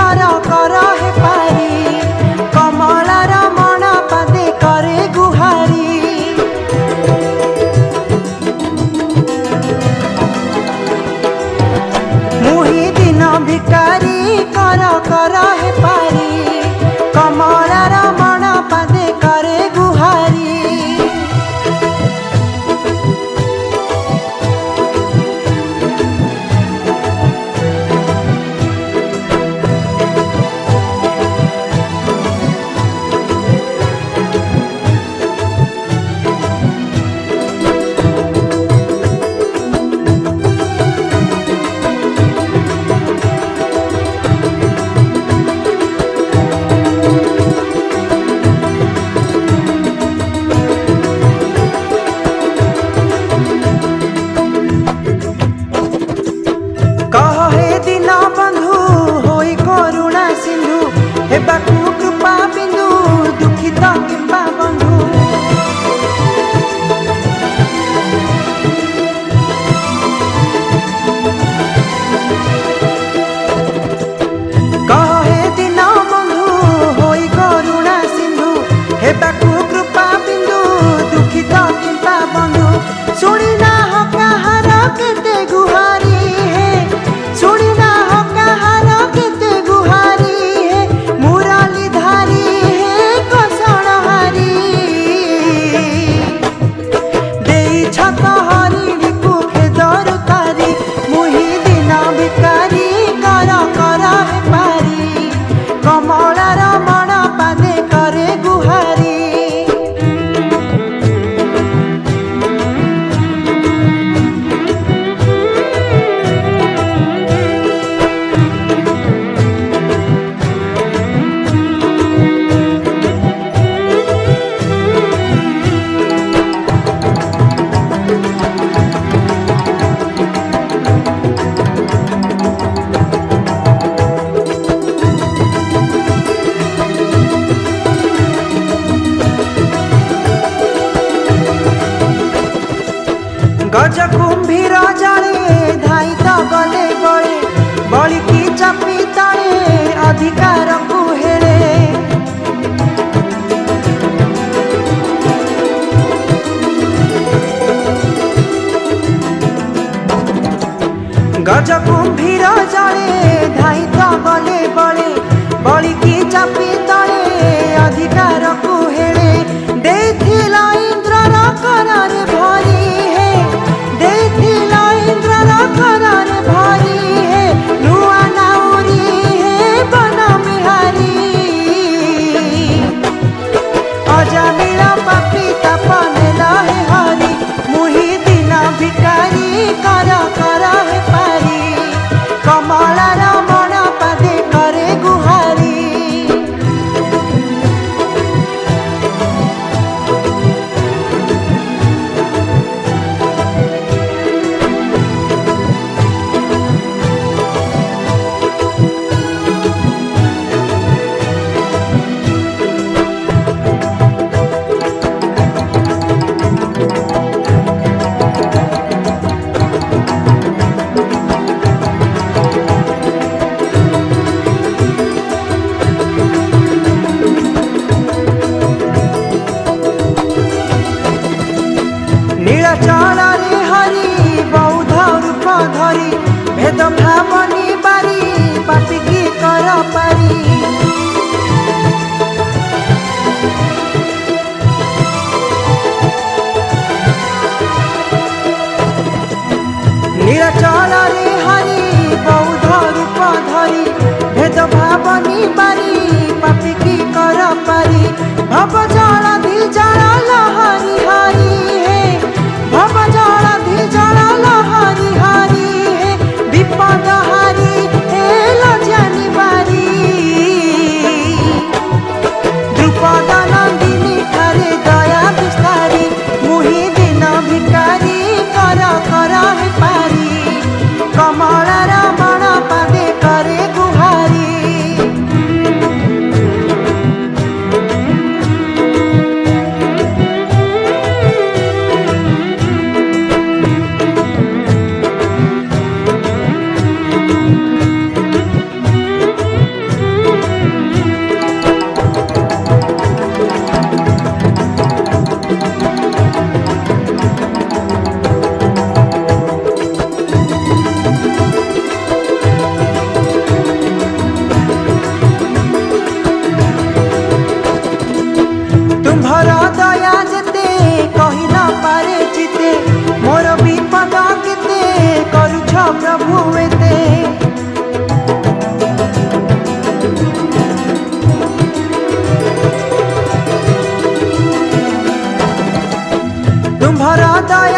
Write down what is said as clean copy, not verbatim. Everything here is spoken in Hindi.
कर कर हे पारी कमलार मन पादे करे गुहारी। मुही दिन भिकारी कर कर हे पारी कमलार मन पादे करे गुहारी। कहे दिन बंधु होई करुणा सिंधु हेबाकु कृपा बिंदु दुखित किंबा बंधु। कहे दिन बंधु होई करुणा सिंधु हेबाकु कृपा बिंदु दुखित किंबा बंधु। सुनी ना हो कहार केते गुहारी सुनी ना हो कहार केते गुहारी है मुरली धारी है कसण हारी। देई छत हरी कुखे दरकारी मुही दिन भिकारी कर कर हे पारी कमलार मन पादे करे गुहारी। गज कुंभीर जाले धाई तो गले गले बलिकी चापी तले अधिकार को हेले। गज कुंभीर जाले धाई तो गले गले बलिकी चापी तले अधिकार को हेले। देथिला इंद्रर करार भरी करार भारी है नुआ नाउरी है बन बिहारी। अजामिल पापी तपने लहे हरी मुही दिन भिकारी कर कर हे पारी कमलार मन पादे करे गुहारी। दया